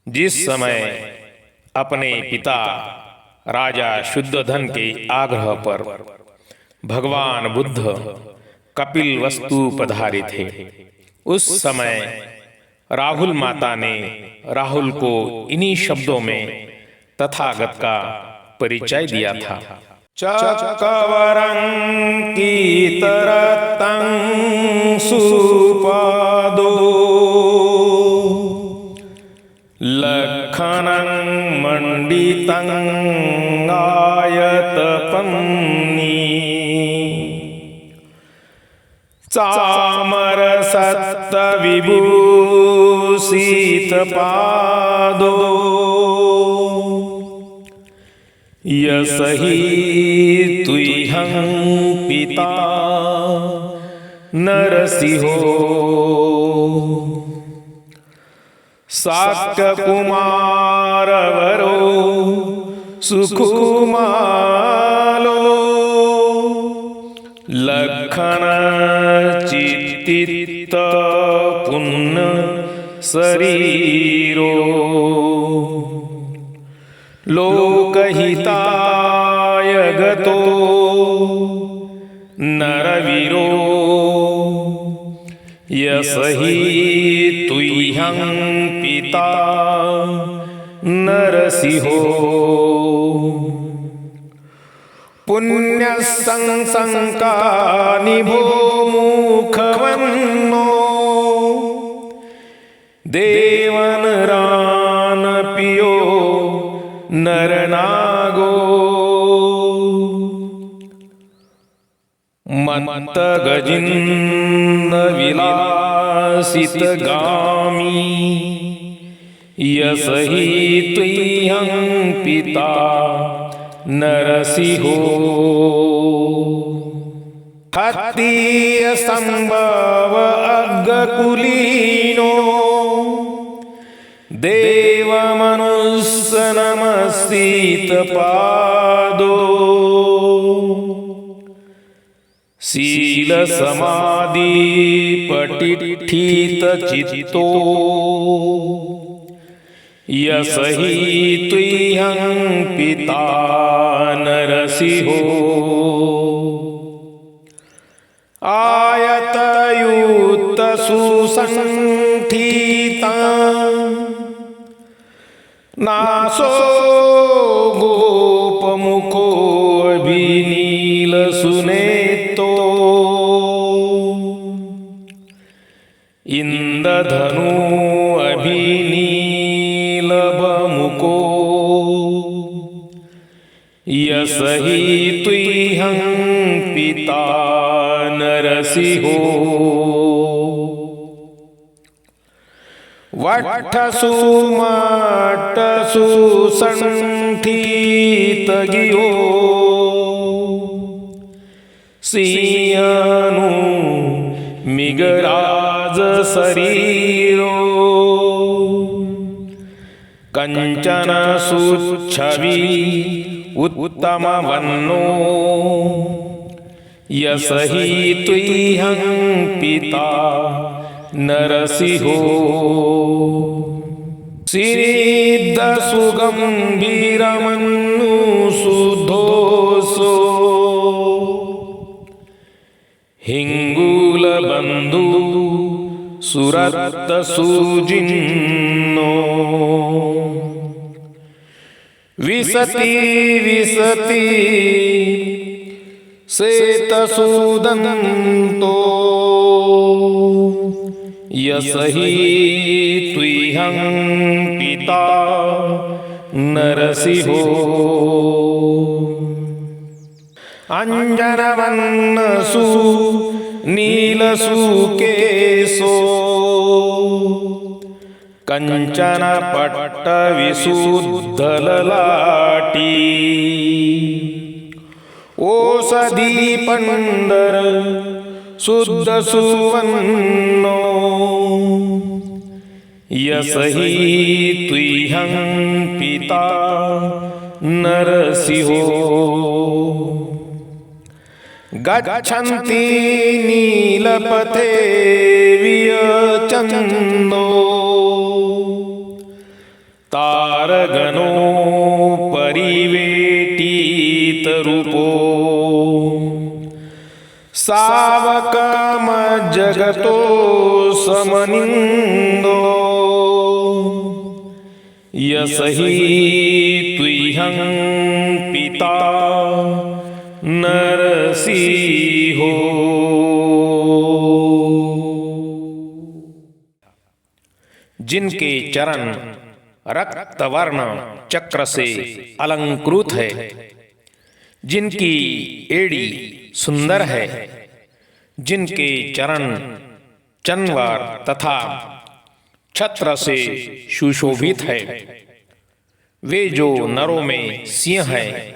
जिस समय अपने पिता राजा शुद्धोधन के आग्रह पर भगवान बुद्ध कपिलवस्तु पधारे थे, उस समय राहुल माता ने राहुल को इन्हीं शब्दों में तथागत का परिचय दिया था। चकवरं कीतरतं सुपादो लखनं मंडितं आयतपन्नी चामरसत्तविभूषितपादो यसहि तुह्यं पिता नरसिंहो शाक्यकुमारवरो सुकुमालो लखन चित्तित पुण्य शरीरो लोकहिताय गतो नरवीरो यसहि तुह्यं पिता नरसिंहो पुण्यसंसंकानिभो मुखवन्नो देवनरानपियो नरनागो मत्तगजिन्न विलासितगामी यसहि तुह्यं पिता नरसिंहो हत्तीय संभव अग्गकुलीनो देवमनुष्य नमस्सितपादो शील समाधि पटिठित चित्तो यसहि तुह्यं पिता नरसिंहो आयतयुत सुसंठिता नासो गोपमुखो अभिनील सुनेतो इंद्रधनु अभिनीलबमुको यसहि तुह्यं पिता नरसिंहो वक्षसुमटसु संठितगियो सिंहनु मिगराज शरीरो कंचन सुच्छवि उत्तम वन्नो यसहि तुह्यं पिता नरसिंहो सिद्ध सुगंभीरमनु सुधोसो हिंगूल बंधु सुरत सुजिन्नो विसति विसति श्वेतसूदन्तो यसहि तुह्यं पिता नरसिंहो अंजनवन्नसु नीलसुकेशो कंचन पट्टविशुद्धललाटी ओषधि पंडर शुद्ध सुवन्नो यसहि तुह्यं पिता नरसिंहो गच्छन्ति नीलपथे वियचन्दो तारगणो परिवेटित रूपो सावकम जगतो समनिंदो यसहि तुह्यं पिता नरसिंहो। जिनके चरण रक्तवर्ण चक्र से अलंकृत है, जिनकी एड़ी सुंदर है, जिनके चरण चंद्र तथा छत्र से सुशोभित है, वे जो नरों में सिंह है,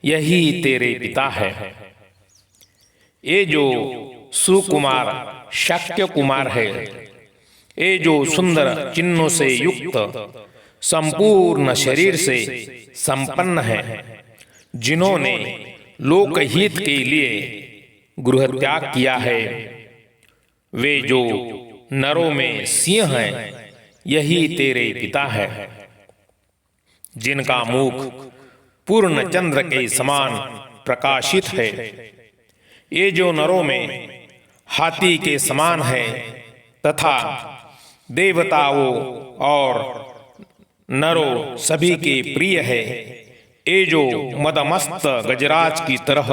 यही तेरे पिता है। ये जो सुकुमार शाक्य कुमार है, ये जो सुंदर चिन्हों से युक्त संपूर्ण शरीर से संपन्न है, जिन्होंने लोकहित के लिए गृह त्याग किया है, वे जो नरों में सिंह हैं, यही तेरे पिता है। जिनका मुख पूर्ण चंद्र के समान प्रकाशित है, ये जो नरों में हाथी के समान है तथा देवताओं और नरों सभी के प्रिय है, ये जो मदमस्त गजराज की तरह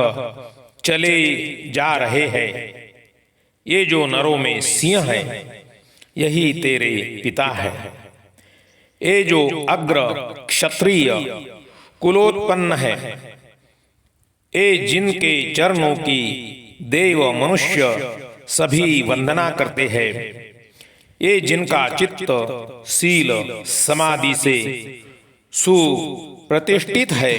चले जा रहे हैं, ये जो नरों में सिंह है, यही तेरे पिता है। ये जो अग्र क्षत्रिय कुलोत्पन्न है, ये जिनके चरणों की देव मनुष्य सभी वंदना करते हैं, ये जिनका चित्त शील समाधि से सुप्रतिष्ठित है,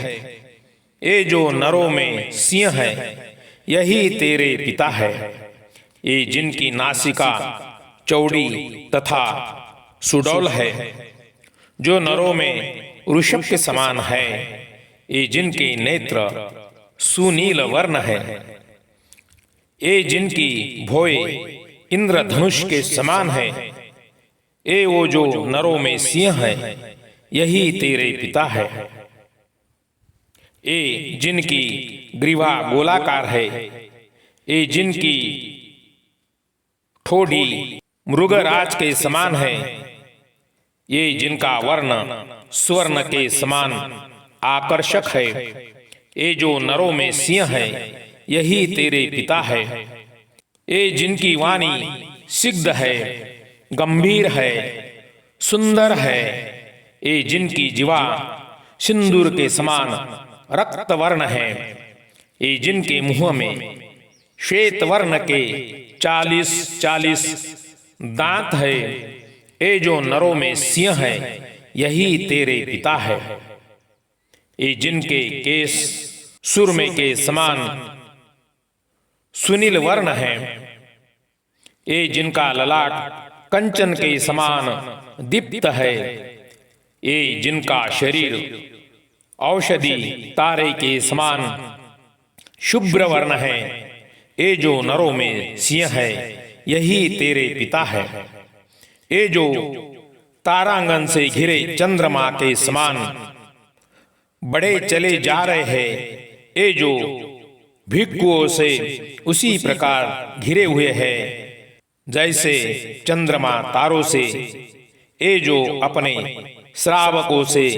ये जो नरों में सिंह है, यही तेरे पिता है। ये जिनकी नासिका चौड़ी तथा सुडौल है, जो नरों में वृषभ के समान है, ये जिनके नेत्र सुनील वर्ण है, ये जिनकी भोए इंद्रधनुष के समान है, ये वो जो नरों में सिंह है, यही तेरे पिता है। ये जिनकी ग्रीवा गोलाकार है, ये जिनकी ठोड़ी मृगराज के समान है, ये जिनका वर्ण स्वर्ण के समान आकर्षक है, ये जो नरों में सिंह है, यही तेरे पिता है। ये जिनकी वाणी सिद्ध है, गंभीर है, सुंदर है, ये जिनकी जिह्वा सिंदूर के समान रक्तवर्ण है, ये जिनके मुंह में श्वेत वर्ण के 40 दांत है, ये जो नरों में सिंह है, यही तेरे पिता है। ये जिनके केस सुरमे के समान सुनील वर्ण है, ये जिनका ललाट कंचन के समान दीप्त है, ये जिनका शरीर औषधि तारे के समान शुभ्र वर्ण है, ये जो नरों में सिंह है, यही तेरे पिता है। ये जो तारांगन से घिरे चंद्रमा के समान बड़े चले जा रहे हैं, ये जो भिक्षुओं से उसी प्रकार घिरे हुए हैं जैसे चंद्रमा तारों से, ये जो अपने श्रावकों से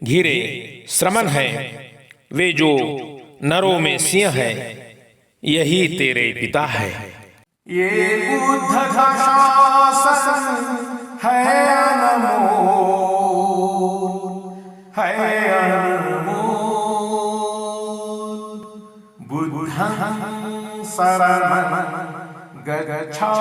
घिरे श्रमण है, वे जो नरों में सिंह है, यही तेरे पिता है। ये बुद्ध शासन है अनमोल, है अनमोल, बुद्धं शरणं गच्छामि।